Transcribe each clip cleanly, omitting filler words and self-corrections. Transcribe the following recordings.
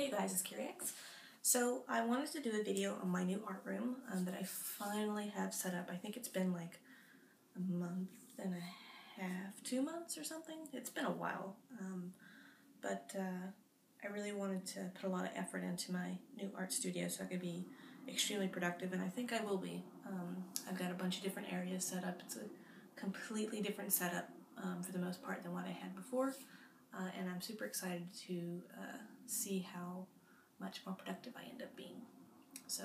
Hey guys, it's Kireix. So I wanted to do a video on my new art room that I finally have set up. I think it's been like a month and a half, 2 months or something. It's been a while, but I really wanted to put a lot of effort into my new art studio so I could be extremely productive, and I think I will be. I've got a bunch of different areas set up. It's a completely different setup for the most part than what I had before. And I'm super excited to see how much more productive I end up being. So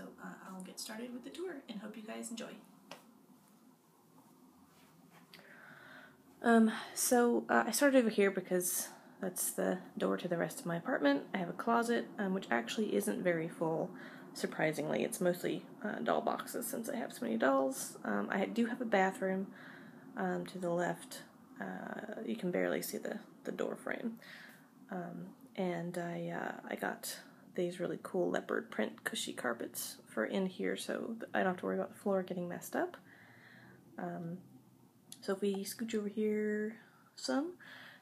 I'll get started with the tour and hope you guys enjoy. I started over here because that's the door to the rest of my apartment. I have a closet, which actually isn't very full, surprisingly. It's mostly doll boxes since I have so many dolls. I do have a bathroom to the left. You can barely see the door frame. And I got these really cool leopard print cushy carpets for in here so I don't have to worry about the floor getting messed up. So if we scooch over here some,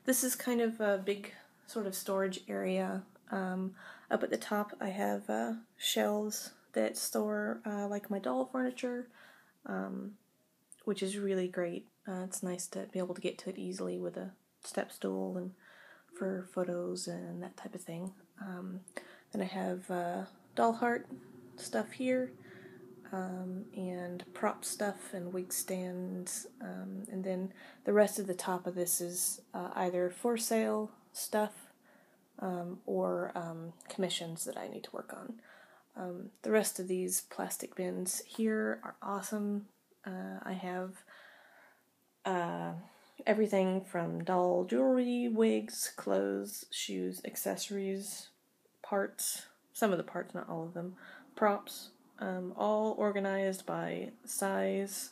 this is kind of a big sort of storage area. Up at the top I have shelves that store like my doll furniture, which is really great. It's nice to be able to get to it easily with a step stool and for photos and that type of thing. Then I have doll heart stuff here, and prop stuff and wig stands, and then the rest of the top of this is either for sale stuff or commissions that I need to work on. The rest of these plastic bins here are awesome. I have everything from doll jewelry, wigs, clothes, shoes, accessories, parts, some of the parts, not all of them, props, all organized by size,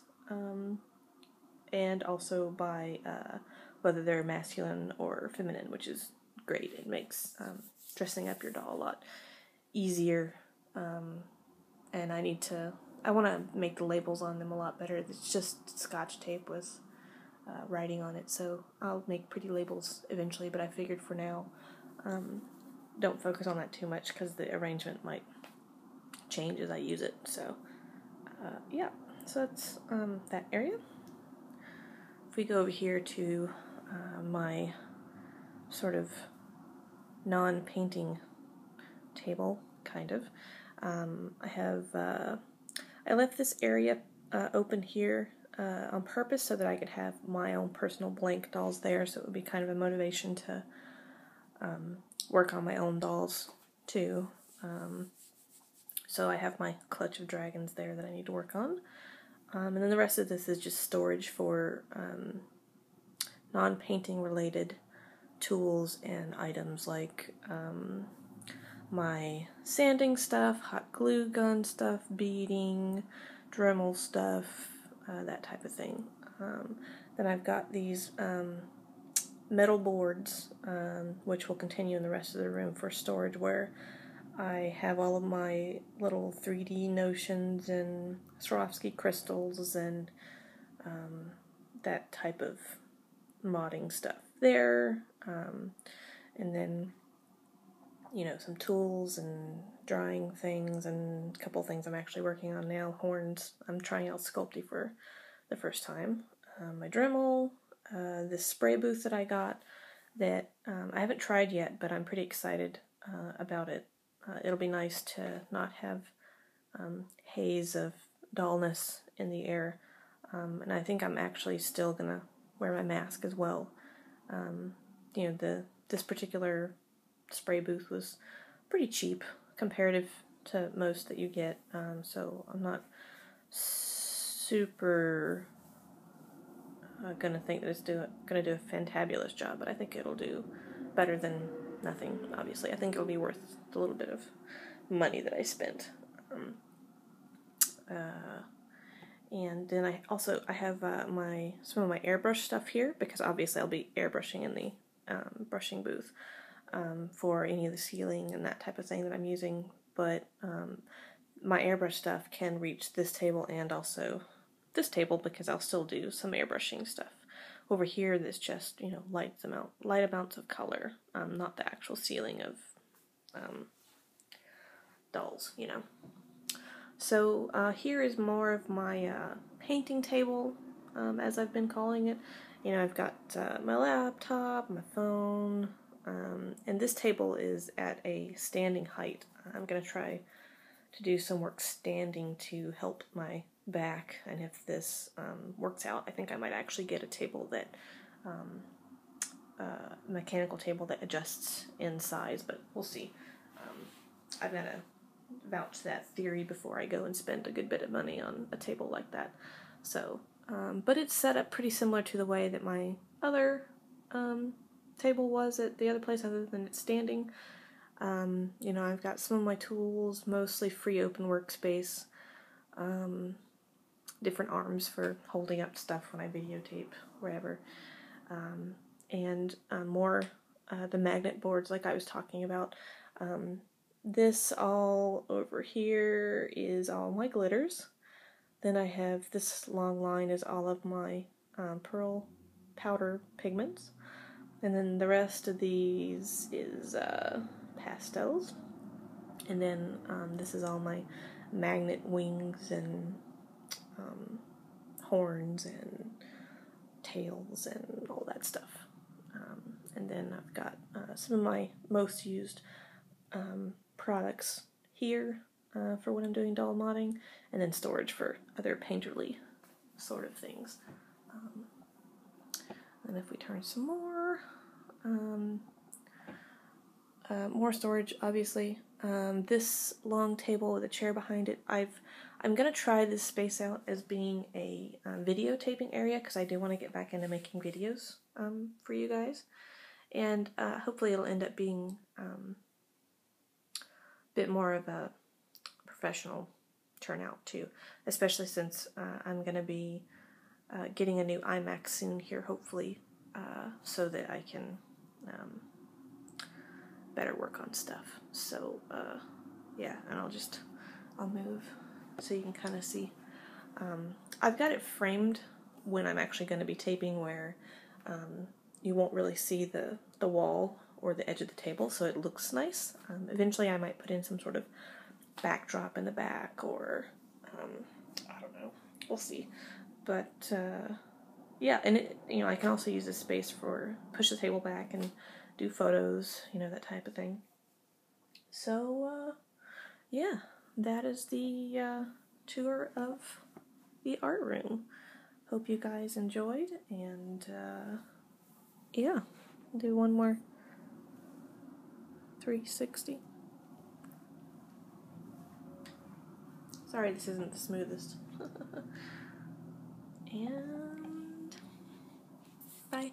and also by whether they're masculine or feminine, which is great. It makes dressing up your doll a lot easier, and I want to make the labels on them a lot better. It's just Scotch tape with writing on it, so I'll make pretty labels eventually, but I figured for now don't focus on that too much because the arrangement might change as I use it. So yeah, so that's that area. If we go over here to my sort of non-painting table, kind of, I left this area open here on purpose so that I could have my own personal blank dolls there, so it would be kind of a motivation to work on my own dolls too. So I have my clutch of dragons there that I need to work on. And then the rest of this is just storage for non-painting related tools and items like my sanding stuff, hot glue gun stuff, beading, Dremel stuff, that type of thing. Then I've got these metal boards, which will continue in the rest of the room for storage, where I have all of my little 3D notions and Swarovski crystals and that type of modding stuff there. And then, you know, some tools and drawing things and a couple things I'm actually working on now. Horns. I'm trying out Sculpey for the first time. My Dremel, this spray booth that I got that I haven't tried yet, but I'm pretty excited about it. It'll be nice to not have haze of dullness in the air, and I think I'm actually still gonna wear my mask as well. You know, this particular spray booth was pretty cheap comparative to most that you get, so I'm not super gonna think that it's gonna do a fantabulous job, but I think it'll do better than nothing, obviously. I think it'll be worth the little bit of money that I spent. And then I have some of my airbrush stuff here, because obviously I'll be airbrushing in the brushing booth for any of the sealing and that type of thing that I'm using, but my airbrush stuff can reach this table and also this table, because I'll still do some airbrushing stuff. Over here, there's just, you know, light amounts of color, not the actual sealing of dolls, you know. So here is more of my painting table, as I've been calling it. You know, I've got my laptop, my phone, and this table is at a standing height. I'm going to try to do some work standing to help my back, and if this works out, I think I might actually get a table that, mechanical table that adjusts in size, but we'll see. I've got to vouch that theory before I go and spend a good bit of money on a table like that. So, but it's set up pretty similar to the way that my other table was at the other place, other than it's standing. You know, I've got some of my tools, mostly free open workspace, different arms for holding up stuff when I videotape, wherever, and more the magnet boards like I was talking about. This all over here is all my glitters. Then I have this long line is all of my pearl powder pigments. And then the rest of these is pastels. And then this is all my magnet wings and horns and tails and all that stuff. And then I've got some of my most used products here for when I'm doing doll modding, and then storage for other painterly sort of things. And if we turn some more, more storage, obviously. This long table with a chair behind it, I'm going to try this space out as being a videotaping area, because I do want to get back into making videos for you guys. And hopefully it'll end up being bit more of a professional turnout too, especially since I'm going to be getting a new iMac soon here, hopefully, so that I can better work on stuff. So yeah, and I'll move so you can kind of see. I've got it framed when I'm actually going to be taping, where you won't really see the wall or the edge of the table, so it looks nice. Eventually I might put in some sort of backdrop in the back, or I don't know, we'll see. But yeah, and it, you know, I can also use this space for push the table back and do photos, you know, that type of thing. So yeah, that is the tour of the art room. Hope you guys enjoyed, and yeah, I'll do one more 360. Sorry, this isn't the smoothest. And bye.